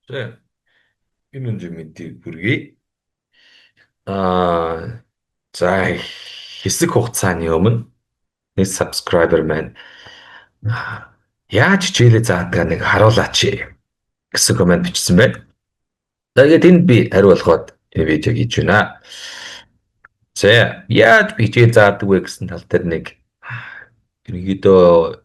За энэ үнэ мэдээ бүргэе. Аа за хэсэг хугацааны өмнө нэг subscriber маань яаж хичээлээ заадаг нэг харуулаач гэсэн комент бичсэн байна. Тэгээд энд би хариу болгоод энэ видеог хийж байна. За яаж би хичээл заадаг вэ гэсэн тал дээр нэг ерөнхийдөө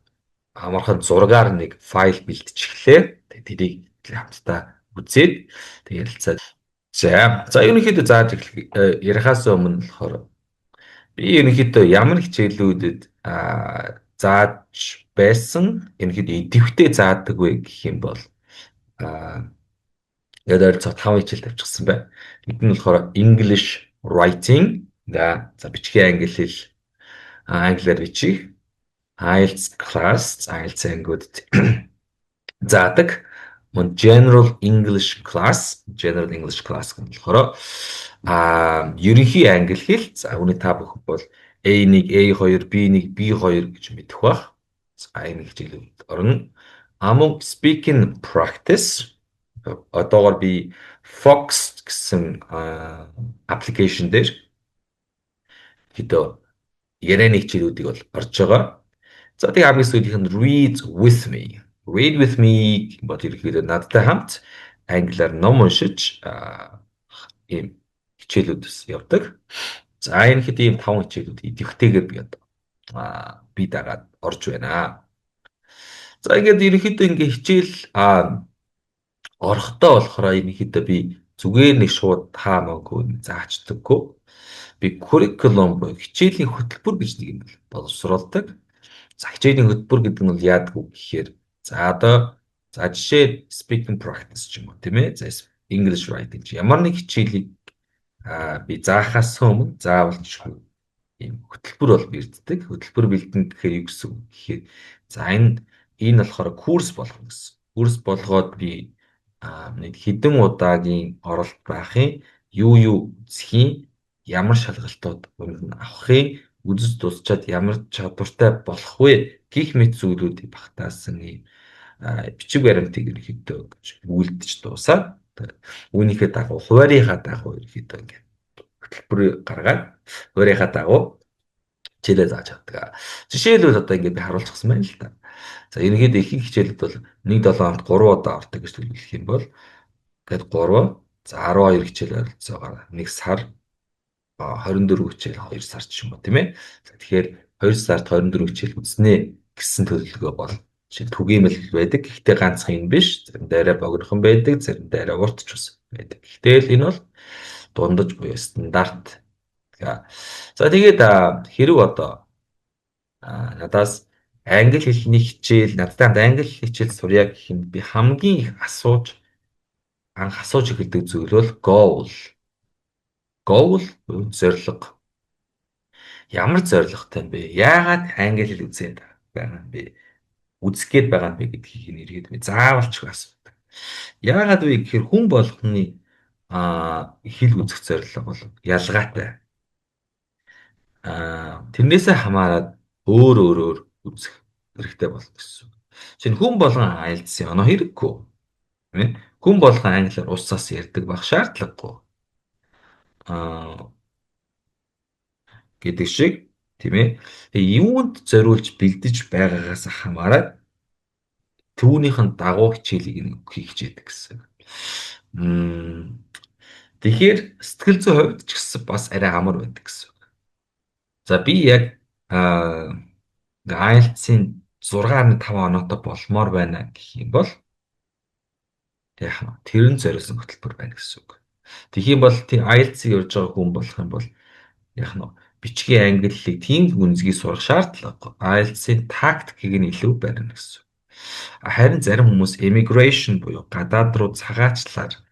амархан зургаар нэг файл бэлтчихлээ. Тэгээд тэрийг хамтдаа үзээд тэгээд ярилцаад. За ерөнхийдөө зааж ярихаас өмнө болохоор би ерөнхийдөө ямар хичээлүүдэд зааж байсан ерөнхийдөө идэвхтэй заадаг вэ гэх юм бол аа яг ойролцоогт 5 хичээл тавьчихсан байна. Энд нь болохоор English writing за бичгийн англи хэл англиар бичих IELTS class IELTS ангиудад заадаг. Мөн General English class гэх болохоор ерөнхий англи хэл за үүний та бүхэн бол A1, A2, B1, B2 гэж мэдэх бах. За энэ хичээлүүд орно. Мөн speaking practice одоогор би Fox гэсэн аппликейшн дээр хэд ярианы хичээлүүдийг бол орж байгаа. За тэгээ хамгийн сүүлийнх нь read with me. Read with me бол ерөнхийдөө надтай хамт англиар ном уншиж ийм хичээлүүдс явдаг. За энэ хэд ийм 5 хичээлүүд идэвхтэйгээр би дагаад орж байна. За ингээд ерөнхийдөө ингээ хичээл орохдоо болохоор ерөнхийдөө би зүгээр нэг шууд таамаагүй заачдаггүй. Би curriculum буюу хичээлийн хөтөлбөр гэж нэг юм боловсруулдаг. За хичээлийн хөтөлбөр гэдэг нь бол яадаг вэ гэхээр за жишээ speaking practice ч юм уу тийм ээ. За English writing ч ямар нэг хичээлийг би заахаас өмнө заавалчгүй ийм хөтөлбөр бол бэрддэг. Хөтөлбөр бэлдэн гэхээр юу гэсэн үг гэхээр за энэ болохоор курс болгоно гэсэн. Курс болгоод би нэг хэдэн удаагийн оролт байхын юу үзхийн ямар шалгалтууд авахын үзэж дуусчаад ямар чадвартай болох вэ гэх мэт зүйлүүдийг багтаасан ийм бичиг баримтыг ерөнхийдөө үйлдэж дуусаад үүнийхээ дагуу хуваарийнхаа дагуу ерөнхийдөө ингээд хөтөлбөр гаргаад хуваарийнхаа дагуу хичээлээ зааж чаддаг. Жишээлбэл одоо ингээд би харуулчихсан байна л да. За ерөнхийдөө ихэнх хичээлүүд бол 1-7 хоногт 3 удаа ордог гэж төлөвлөх юм бол гээд 3 за 12 хичээл ойролцоогоор 1 сар 24 хичээл 2 сар ч юм уу тийм ээ. Тэгэхээр 2 сард 24 хичээл үзнэ гэсэн төлөвлөгөө бол жишээ түгээмэл байдаг. Гэхдээ ганцхан юм биш. Заримдаа арай богинохон байдаг, заримдаа арай урт ч ус байдаг. Гэтэл энэ бол дундаж буюу стандарт. За тэгээд хэрэг одоо надаас англи хэлний хичээл надтай англи хичээл сурья гэх юм би хамгийн их анх асууж эхэлдэг зүйл бол goal зорилго. Ямар зорилготой юм бэ? Яагаад англи хэл үзээд байгаа юм бэ? Үзэх гээд байгаа юм бэ гэдгийг нэргээд би заавалчгүй асуудаг. Яагаад вэ гэхээр хүн болгоны хэл үзэх зорилго бол ялгаатай. Тэрнээсээ хамаарат өөр үзэх хэрэгтэй болно гэсэн. Жишээ нь хүн болгон IELTS-ийн оноо хэрэггүй. Тийм ээ? Хүн болгон англиар уусаас ярьдаг байх шаардлагагүй. Гэдэг шиг тийм ээ. Тэгээ юунд зориулж бэлдэж байгаагаас хамаарат түүнийхэн дагуу хичээлийг хийх хичээдэг гэсэн. Тэгэхээр сэтгэл зүйн хувьд ч гэсэн бас арай амар байдаг гэсэн. За би яг IELTS-ийн 6.5 оноотой болмоор байна гэх юм бол яг тэр нь зориулсан хөтөлбөр байна гэсэн үг. Тэгэх юм бол тийм IELTS-ийг явж байгаа хүн болох юм бол яг нь бичгийн англи хэлийг тийм гүнзгий сурах шаардлагагүй. IELTS-ийн тактикийг нь илүү барина гэсэн. Харин зарим хүмүүс immigration буюу гадаад руу цагаачлаар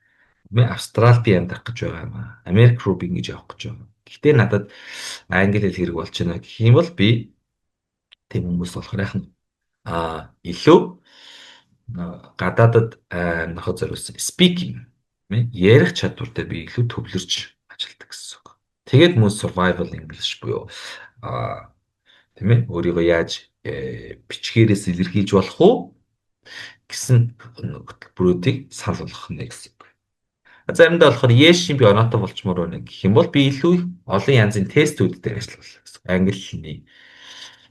Австрал би амьдрах гэж байгаа юм аа. Америк руу би ингэж явах гэж байгаа. Гэхдээ надад англи хэл хэрэг болж байна гэх юм бол би тийм хүмүүс болохоор яг нь илүү гадаадад нөхөд зориулсан speaking ярих чадвартай би илүү төвлөрч ажилладаг гэсэн үг. Тэгээд мөн survival English буюу тийм ээ өөрийгөө яаж бичгээрээс илэрхийлж болох уу гэсэн хөтөлбөрүүдийг санал болгох нэ гэсэн. Заримдаа болохоор yes-ийн би оноотой болчмоор байна гэх юм бол би илүү олон янзын тестүүд дээр ажиллавал гэсэн. Англи хэлний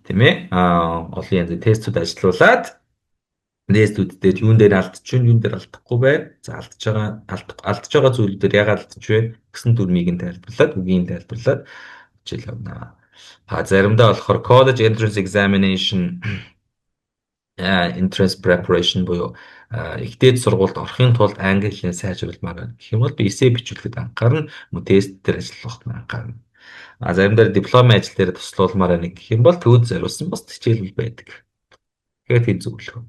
тийм ээ олон янзын тестүүд ажиллуулад тестүүд дээр юун дээр алдчих вэ, юун дээр алдахгүй байна. За алдж байгаа зүйл дээр ягаад алдчих вэ гэсэн дүрмийг нь тайлбарлаад, үгийг нь тайлбарлаад хичээл явна. Заримдаа болохоор college entrance examination entrance preparation буюу ихтэй сургуульд орохын тулд англи хэлний сайжруулмаар байна. Гэх юм бол би эссе бичүүлэхэд анхаарна, мөн тест дээр ажиллахад анхаарна. Заримдаа дипломын ажил дээр туслуулмаар байна гэх юм бол төвд зориулсан бус хичээлэл байдаг. Тэгэхээр тийм зөвлөх.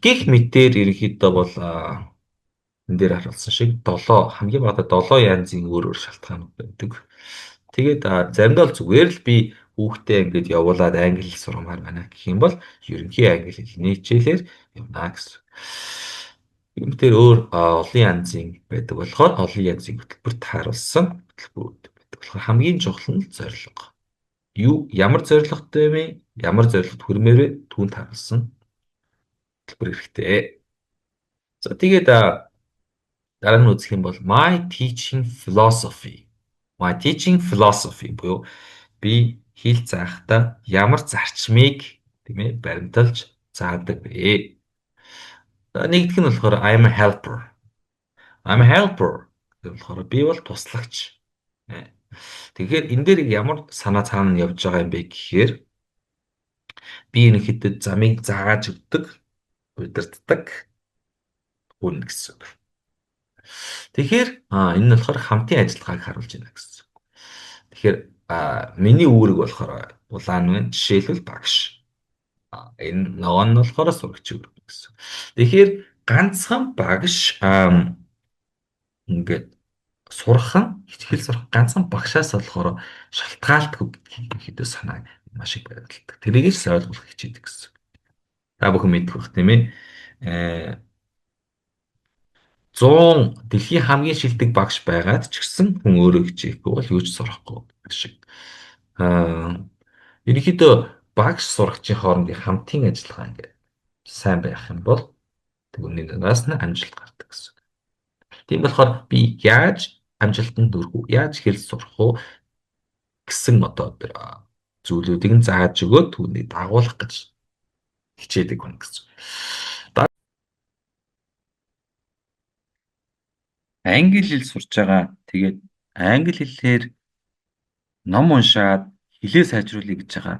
Гэх мэтээр ерөнхийдөө бол энэ дээр харуулсан шиг 7 хамгийн багадаа 7 янзын өөр өөр шалтгаанууд байдаг. Тэгээд заримдаа бол зүгээр л би хүүхдээ ингээд явуулаад англи хэл сургамаар байна гэх юм бол ерөнхий англи хэлний хичээлээр явна гэсэн. Юм дээр өөр олон янзын байдаг болохоор олон янзын хөтөлбөрт харуулсан хөтөлбөрүүд байдаг. Тэгэхээр хамгийн чухал нь зорилго. Ямар зорилготой вэ? Ямар зорилгот хүрмээр вэ? Түүнд харуулсан хөтөлбөр хэрэгтэй. За тэгээд дараа нь үзэх юм бол my teaching philosophy. My teaching philosophy буюу би хэл заахтаа ямар зарчмыг тийм ээ баримталж заадаг вэ? Нэгдүгээр нь болохоор I'm a helper. I'm a helper гэх болохоор би бол туслагч. Тэгэхээр энэ дээр ямар санаа цаана нь явж байгаа юм бэ гэхээр би ерөнхийдөө замыг зааж өгдөг, удирддаг хүн гэсэн. Тэгэхээр энэ нь болохоор хамтын ажиллагааг харуулж байна гэсэн. Тэгэхээр миний үүрэг болохоор улаан байна. Жишээлбэл багш. Энэ нөгөө нь болохоор сурагч үүрэг гэсэн. Тэгэхээр ганцхан багш ингээд сурах хичээл сурах ганцхан багшаас болохоор шалтгаалтгүй гэдгийг хэд санаа маш их байрлалдаг. Тэрийг ч ойлгох хичээдэг гэсэн. Та бүхэн мэдэх бах тийм ээ. 100 дэлхийн хамгийн шилдэг багш байгаад ч гэсэн хүн өөрөө хичээхгүй бол юу ч сурахгүй шиг. Ерөнхийдөө багш сурагчийн хоорондын хамтын ажиллагаа ингээд сайн байх юм бол түүний нараас нь амжилт гардаг гэсэн. Тийм болохоор би яаж амжилтанд хүрэх үү? Яаж хэл сурах уу гэсэн одоо зүйлүүдийг нь зааж өгөөд түүнийг дагуулах гэж хичээдэг хүн гэсэн. Англи хэл сурч байгаа. Тэгээд англи хэлээр ном уншаад хэлээ сайжруулъя гэж байгаа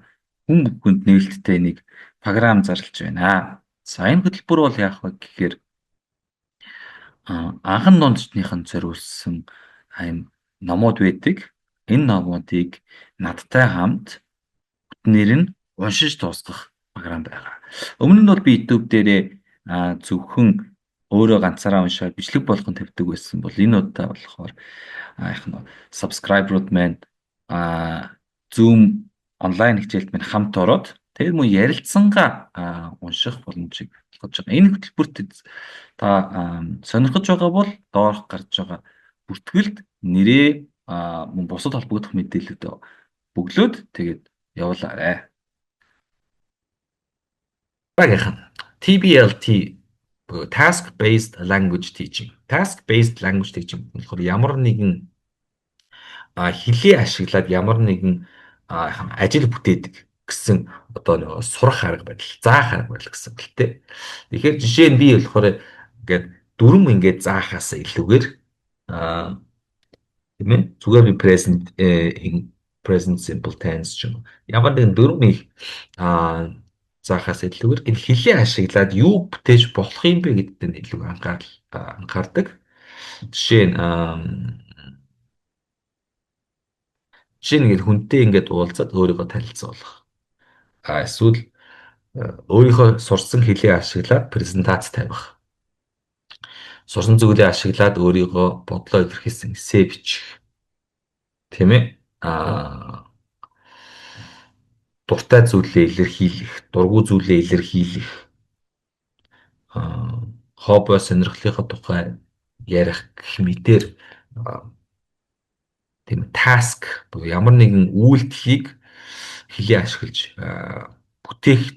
хүн бүхэнд нээлттэй нэг програм зарлж байна. За энэ хөтөлбөр бол яах вэ гэхээр анхан дундчдынхан зориулсан ийм номууд байдаг. Энэ номуудыг надтай хамт бүтнээр нь уншиж дуусгах програм байгаа. Өмнө нь бол би YouTube дээрээ зөвхөн өөрөө ганцаараа уншаад бичлэг болгон тавьдаг байсан бол энэ удаа болохоор их нөө subscriber-ууд маань Zoom онлайн хичээлд минь хамт ороод тэр мөн ярилцсангаа унших боломжийг олгож байгаа. Энэ хөтөлбөрт та сонирхож байгаа бол доорх гарч байгаа бүртгэлд нэрээ мөн бусад холбогдох мэдээлэлд бөглөөд тэгээд явуулаарай. Багийнхан TBLT Task Based Language Teaching. Task Based Language Teaching болохоор ямар нэгэн хэлээ ашиглаад ямар нэгэн ажил бүтээдэг гэсэн одоо нэг сурах арга барил, заах арга барил гэсэн хэлтэй. Тэгэхээр жишээ нь би болохоор ингээд дүрм ингээд заахаас илүүгээр тийм ээ зүгээр би present simple tense ч юм. Ямар нэгэн дүрм их заахаас илүүгээр энэ хэлээ ашиглаад юу бүтээж болох юм бэ гэдэгт нь илүү анхаардаг. Жишээ нь ингээд хүнтэй ингээд уулзаад өөрийгөө танилцуулах. Эсвэл өөрийнхөө сурсан хэлээ ашиглаад презентац тавих. Сурсан зүйлээ ашиглаад өөрийгөө бодлоо илэрхийлсэн эссе бичих. Тийм ээ? Дуртай зүйлээ илэрхийлэх, дургүй зүйлээ илэрхийлэх. Хобби сонирхлынхаа тухай ярих гэх мэтэр тийм task буюу ямар нэгэн үйлдэлийг хэлээ ашиглаж бүтээх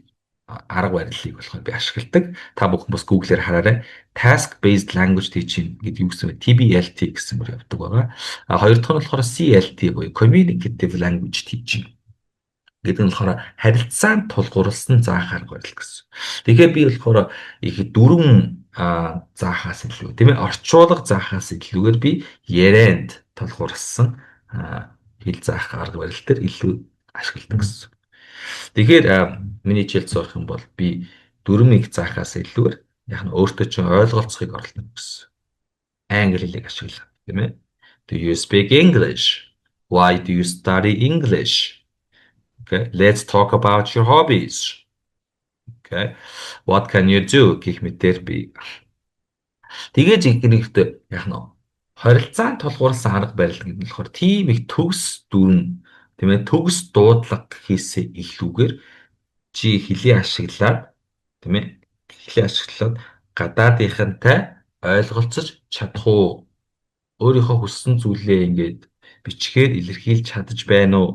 арга барилыг болохоор би ашигладаг. Та бүхэн бас Google-ээр хараарай. Task Based Language Teaching гэдэг юу гэсэн бэ? TBLT гэсэн мөр явдаг байгаа. Хоёр дахь нь болохоор CLT буюу Communicative Language Teaching гэдэг нь болохоор харилцаанд тулгуурласан заах арга барил гэсэн. Тэгэхээр би болохоор их дөрвөн заахаас илүү тийм ээ орчуулга заахаас илүүгээр би ярианд тулгуурласан хэл заах арга барил дээр илүү ашигладаг гэсэн. Тэгэхээр миний хичээл зорих юм бол би дөрмийг заахаас илүүгээр яг нь өөртөө чинь ойлголцохыг оролдоно гэсэн. Англи хэлийг ашиглах тийм ээ. Do you speak English? Why do you study English? Okay, let's talk about your hobbies. Okay, what can you do гэх мэтээр би тэгээж ихэнхдээ яг нь хорилцаанд тулгуурласан арга барил гэдэг нь болохоор тийм их төгс дүрм тийм ээ төгс дуудлага гэхээсээ илүүгээр чи хэлийг ашиглаад тийм ээ хэлийг ашиглаад гадаадынхантай ойлголцож чадах уу? Өөрийнхөө хүссэн зүйлээ ингээд бичгээр илэрхийлж чадаж байна уу?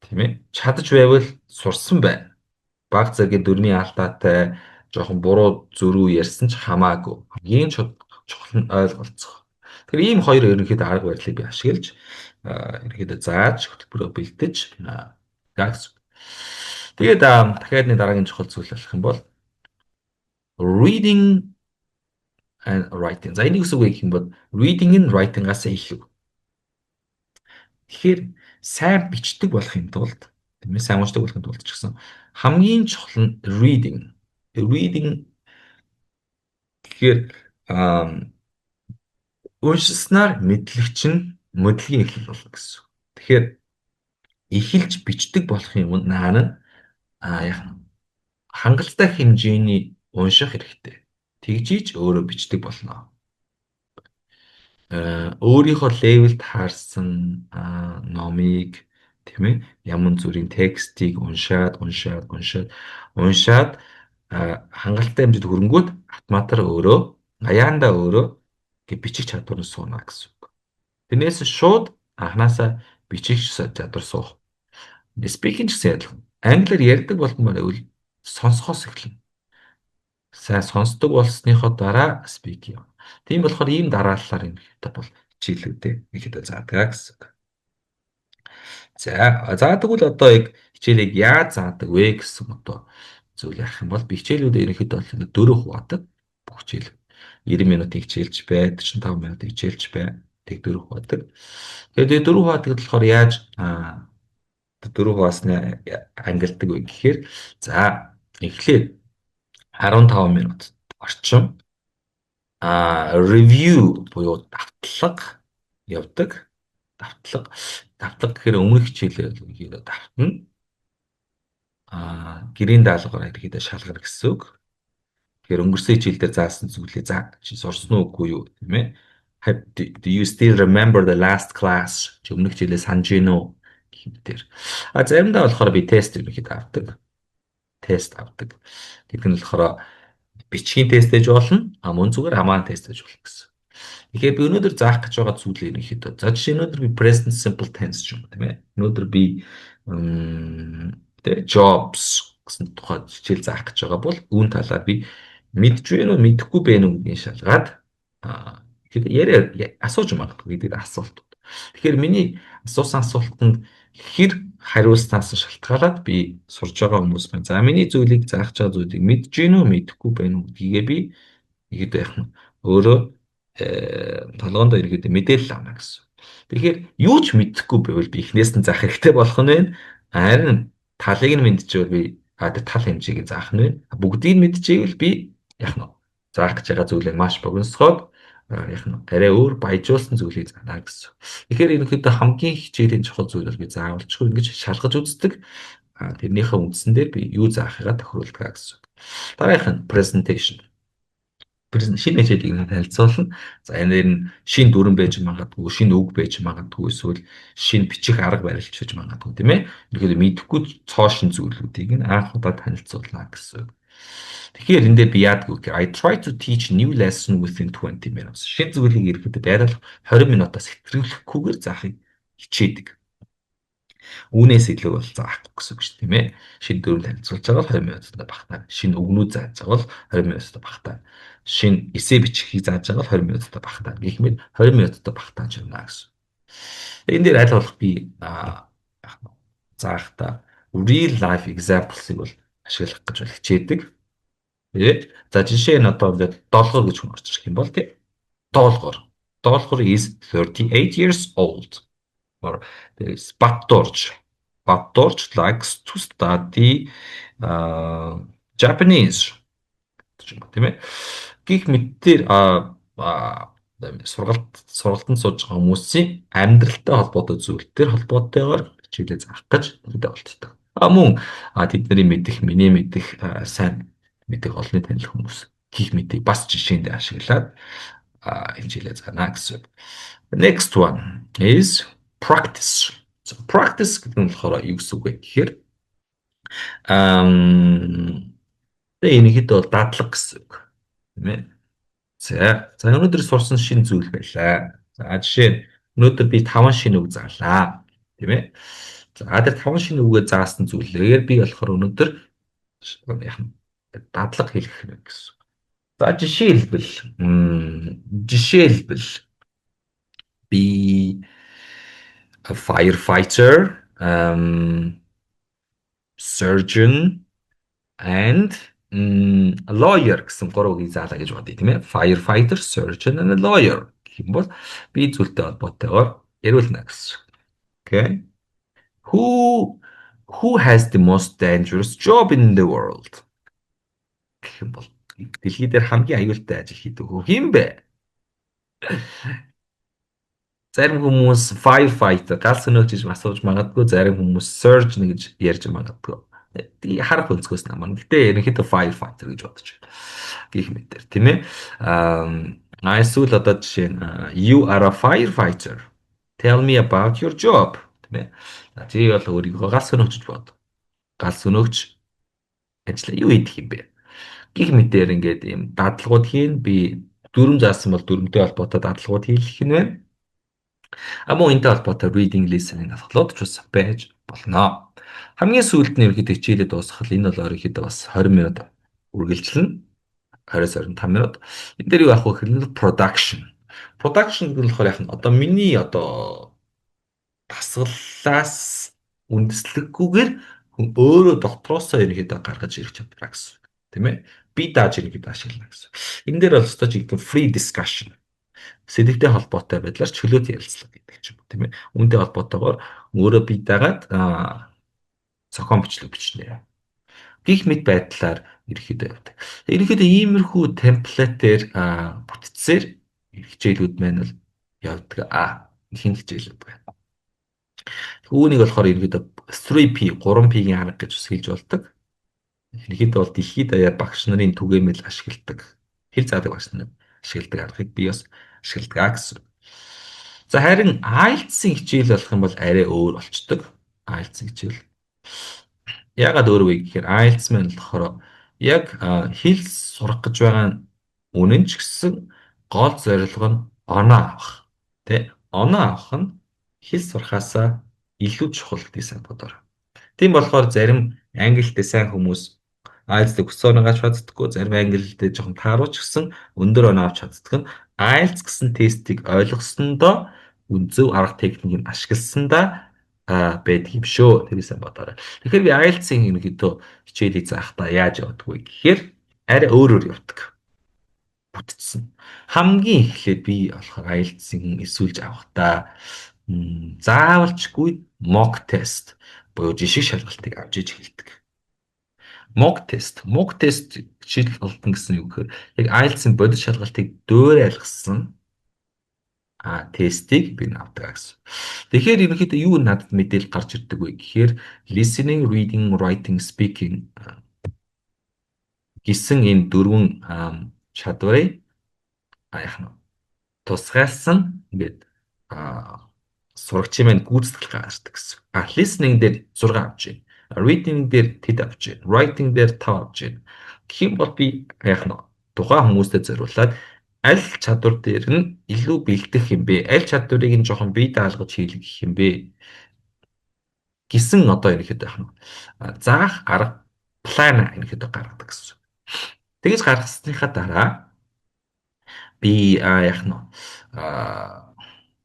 Тийм ээ чадаж байвал сурсан байна. Баг зэргийн дөрмийн алдаатай жоохон буруу зөрүү ярьсан ч хамаагүй. Хамгийн чухал нь ойлголцох. Тэгэхээр ийм хоёр ерөнхийдөө арга барилыг би ашиглаж ерөнхийдөө зааж хөтөлбөрөөр бэлдэж гагс. Тэгээд дахиад нэг дараагийн чухал зүйл болох юм бол reading and writing. За энийг үсэг гэх юм бол reading and writing-аас илүү. Тэгэхээр сайн бичдэг болохын тулд тийм ээ сайн уншдаг болохын тулд ч гэсэн хамгийн чухал нь reading. Reading гэхээр уншснаар мэдлэгч нь мэдлэгийн эхлэл болно гэсэн. Тэгэхээр эхэлж бичдэг болох юм наана яг хангалттай хэмжээний унших хэрэгтэй. Тэгжиж өөрөө бичдэг болно. Өөрийнхөө левелд таарсан номыг тийм ээ ямар зүрийн текстийг уншаад хангалттай хэмжээд хөрөнгөд автоматар өөрөө аяанда өөрөө бичих чадвар нь сууна гэсэн үг. Тэрнээс шууд анханасаа бичих чадвар суух. Speaking гэсэн адилхан. Англиар ярьдаг болмоор байвал сонсохоос эхэлнэ. Сайн сонсдог болсныхоо дараа speak юм. Тийм болохоор ийм дараалалаар юм хэрэгтэй бол хичээлүүдээ ихэд заадаг гэсэн. За тэгвэл одоо яг хичээлийг яаж заадаг вэ гэсэн одоо зүйл ярих юм бол би хичээлүүдээ ерөнхийдөө 4 хуваадаг. Бүх хичээл 90 минутын хичээлж бай, 45 минутын хичээлж бай. Тэг 4 хуваадаг. Тэгээд 4 хуваадаг болохоор яаж 4 хуваасны ангилдаг вэ гэхээр за эхлээд 15 минут орчим review буюу давтлага явдаг. Давтлага гэхээр өмнөх хичээлээ ерөнхийдөө давтна. Гэрийн даалгавар ерөнхийдөө шалгар гэсэн үг. Тэгэхээр өнгөрсөн хичээлдээ заасан зүйлээ чи сурсан уугүй юу тийм ээ? Do you still remember the last class? Чи өмнөх хичээлээ санаж гин үү гэх мэтэр. Заримдаа болохоор би тест ерөнхийдөө авдаг. Тест авдаг. Гэдэг нь болохоор бичгийн тест ээж болно. Мөн зүгээр хамаан тест ээж болно гэсэн. Тэгэхээр би өнөөдөр заах гэж байгаа зүйлээ ерөнхийдөө. За жишээ нь өнөөдөр би present simple tense ч юм уу тийм ээ. Өнөөдөр би jobs гэсэн тухай хичээл заах гэж байгаа бол үүн талаар би мэдж байна уу, мэдэхгүй байна уу гэдгийг шалгаад яриа асууж магадгүй гэдэг асуулт. Тэгэхээр миний асуусан асуултанд хэр хариулснаас шалтгаалаад би сурж байгаа хүмүүс байна. За миний зүйлийг заах гэж байгаа зүйлийг мэдж гин үү, мэдэхгүй байна уу гэдгийг би ихэд яг нь өөрөө толгоонд ирэхэд мэдээлэл авна гэсэн. Тэгэхээр юу ч мэдэхгүй байвал би эхнээс нь заах хэрэгтэй болох нь байна. Харин талыг нь мэдчихвэл би тэр тал хэмжээг заах нь байна. Бүгдийг нь мэдчихвэл би яг нь заах гэж байгаа зүйлийг маш богиносгоод яг нь арай өөр баяжуулсан зүйлийг заана гэсэн. Тэгэхээр ерөнхийдөө хамгийн хичээлийн чухал зүйл бол би заавалчгүй ингэж шалгаж үздэг. Тэрнийхээ үндсэн дээр би юу заахыгаа тохируулдаг гэсэн. Дараагийнх нь presentation. Шинэ хичээлийг танилцуулна. За энэ нь шинэ дүрэн байж магадгүй, шинэ үг байж магадгүй, эсвэл шинэ бичих арга барил хийж магадгүй тийм ээ. Ерөнхийдөө мэдэхгүй цоошин зүйлүүдийг нь анх удаа танилцуулна гэсэн. Тэгэхээр энэ дээр би яадаг вэ гэхээр I try to teach new lesson within 20 minutes. Шинэ зүйлийг ерөнхийдөө байрлал 20 минутаас хэтрүүлэхгүйгээр заахыг хичээдэг. Үүнээс илүү бол заахгүй гэсэн үг шүү дээ, тийм ээ. Шинэ дүрм танилцуулж байгаа бол 20 минутанд багтаа. Шинэ үгнүүд зааж байгаа бол 20 минутанд багтаа. Шинэ эссе бичихийг зааж байгаа бол 20 минутанд багтаа. Гэх мэт 20 минутанд багтааж байна гэсэн. Энэ дээр аль болох би заахта real life examples-ыг бол ашиглах гэж бол хичээдэг. Тэгээд за жишээ нь одоо ингээд долгор гэж хүн орчих юм бол тий. Долгор. Долгор is 38 years old. Or there is Батдорж. Батдорж likes to study Japanese гэж юм тийм ээ. Гэх мэтээр сургалтанд сууж байгаа хүмүүсийн амьдралтай холбоотой зүйлээр холбоотойгоор хичээлээ заах гэж нэгдэ болтдог. Мөн тэдний мэдих, миний мэдих сайн мэдих олонний танил хүмүүс гих мэдээ бас жишээнд ашиглаад хичээлээ заана гэсэн. Next one is practice. So practice гэдэг нь болохоор юу гэсэн үг вэ гэхээр энийхэд бол дадлаг гэсэн үг. Тийм ээ. За өнөөдөр сурсан шинэ зүйл байлаа. За жишээ нь өнөөдөр би 5 шинэ үг заалаа. Тийм ээ. За тэр 5 шинэ үгээ заасан зүйлээр би болохоор өнөөдөр дадлаг хэлэх юм гэсэн. За жишээлбэл би a firefighter, surgeon and a lawyer гэсэн гурав үгийг заалаа гэж бодъё тийм ээ. Firefighter, surgeon and a lawyer гэх юм бол би зүйлтэй холбоотойгоор яриулна гэсэн. Okay. Who has the most dangerous job in the world? Гэх юм бол дэлхий дээр хамгийн аюултай ажил хийдэг хүү хэм бэ? Зарим хүмүүс firefighter гал сөнөөгч гэж асууж магадгүй, зарим хүмүүс surgeon гэж ярьж магадгүй. Харах өнцгөөс намаа. Гэтэ ерөнхийдөө firefighter гэж бодож байна. Гэх мэтэр тийм ээ. Эсвэл одоо жишээ нь you are a firefighter. Tell me about your job. Тийм ээ. Чи бол өөрийгөө гал сөнөөгч бод. Гал сөнөөгч ажил юу хийх юм бэ? Гэх мэтэр ингээд юм дадлагууд хийн, би дүрм заасан бол дүрмтэй холбоотой дадлагууд хийх юм байна. Мөн энэтэй холбоотой reading, listening дадгалууд ч бас байж болно. Хамгийн сүүлд нь ерөөхдөө хичээлээ дуусгах энэ бол ерөөхдөө бас 20 минут үргэлжилнэ. 20-25 минут. Энэ дээр юу авах вэ гэхээр production. Production гэвэл болохоор яг нь одоо миний дасгалаас үндэслэггүйгээр хүн өөрөө дотроосоо ерөөхдөө гаргаж ирэх чадвар гэсэн. Тийм ээ. Би дааж ерөөхдөө ашиглана гэсэн. Энэ дээр бол өстой чигтэн free discussion. Сэдвтэй холбоотой байдлаар чөлөөт ярилцлага гэдэг ч юм уу тийм ээ. Үүнтэй холбоотойгоор өөрөө бие дагаад зохион бичлэг бичнэ. Гэх мэт байдлаар ерөөхдөө явдаг. Ерөөхдөө иймэрхүү темплетээр бүтцээр хичээлүүд маань л явдаг. Ихэнх хичээлүүд байна. Үүнийг болохоор ерөөхдөө 3P 3P-ийн арга гэж бас хэлж болдог. Ерөөхдөө бол дэлхийд даяар багш нарын түгээмэл ашигладаг. Хэл заадаг багш нар ашигладаг аргыг би бас ашигладаг гэсэн. За харин IELTS-ийн хичээл болох юм бол арай өөр болчдөг. IELTS-ийн хичээл. Яагаад өөр вэ гэхээр IELTS маань болохоор яг хэл сурах гэж байгаа үнэн ч гэсэн гол зорилго нь оноо авах. Тэ? Оноо авах нь хэл сурахаасаа илүү чухал гэдэг сайн бодоор. Тийм болохоор зарим англи хэлтэй сайн хүмүүс IELTS-ийг хүссэн оноогоо чаддаггүй, зарим англи хэлтэй жоохон тааруулж гисэн өндөр оноо авч чаддаг нь IELTS гэсэн тестийг ойлгосондоо зөв арга техникийг ашигласандаа байдаг юм шүү. Тэр сайн бодоорой. Тэгэхээр би IELTS-ийн ерөнхийдөө хичээлийг заахтаа яаж явдаг вэ гэхээр арай өөрөөр явдаг. Бүтцэн. Хамгийн эхлээд би болохоор IELTS-ийн эсвэлж авахдаа заавалчгүй mock test буюу жишг шалгалтыг авч иж хэлдэг. Mock test жишээлбэл олдно гэсэн үг гэхээр яг IELTS-ийн бодит шалгалтыг дөөр айлгсан тестийг би авдаг гэсэн. Тэгэхээр ерөнхийдөө юу надад мэдээлэл гарч ирдэг вэ гэхээр listening, reading, writing, speaking гэсэн энэ дөрвөн чадварыг тусгайлсан ингээд сурагчийн маань гүйцэтгэл гаргадаг гэсэн. Listening дээр 6 авч байна. Reading дээр тэд авч байна. Writing дээр 5 авч байна. Гэх юм бол би тухайн хүмүүстэй зориулаад аль чадвар дээр нь илүү бэлдэх юм бэ? Аль чадварыг нь жоохон бие даалгаж хийлгэх юм бэ? гэсэн одоо ерөнхийдөө яах нь заах арга план ерөнхийдөө гаргадаг гэсэн. Тэгэж гаргасныхаа дараа би яах нь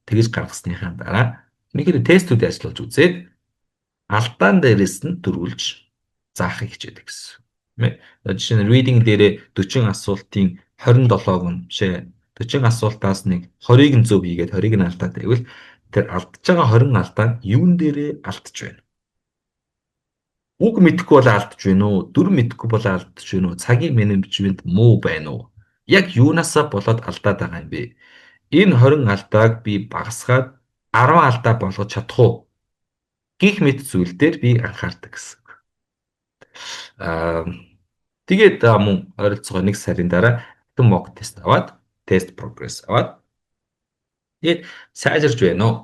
тэгэж гаргасныхаа дараа нэгэр тестүүд ажиллуулж үзээд алдаан дээрээс нь дөрвөлж заахыг хичээдэг гэсэн. Тэ мэ? Жишээ нь reading дээрээ 40 асуултын 27-г нь бишээ 40 асуултаас нэг 20-ыг нь зөв хийгээд 20-ыг нь алдаад байвал тэр алдаж байгаа 20 алдаа нь юун дээрээ алдаж байна. Үг мэдэхгүй бол алдаж байна уу? Дүр мэдэхгүй бол алдаж байна уу? Цагийн менежмент муу байна уу? Яг юунаасаа болоод алдаад байгаа юм бэ? Энэ 20 алдааг би багасгаад 10 алдаа болгож чадах уу? Гих мэт зүйл дээр би анхаардаг гэсэн. Аа тэгээд мөн ойролцоогоо 1 сарын дараа хэдэн mock тест аваад тест прогресс аваад тэгээд сайжирж байна уу?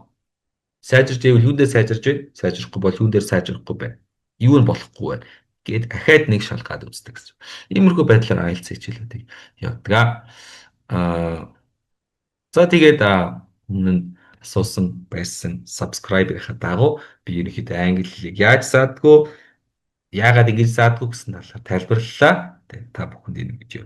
Сайжирч ивэл юун дээр сайжирч байна? Сайжрахгүй бол юун дээр сайжрахгүй байна? Юу нь болохгүй байна? Гээд ахаад нэг шалгаад үздэг гэсэн. Иймэрхүү байдлаар IELTS хичээлүүдийг явуулдаг. За тэгээд өмнө нь асуусан байсан subscribe-ийнхаа дагуу би ерөнхийдөө англи хэлийг яаж заадгүй, яагаад ингэж заадгүй гэсэн талаар тайлбарлалаа. Тэгээд та бүхэнд энэ видео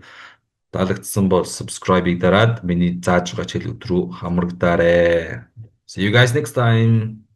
таалагдсан бол subscribe-ийг дараад миний зааж байгаа хичээлүүд рүү хамрагдаарай. See you guys next time.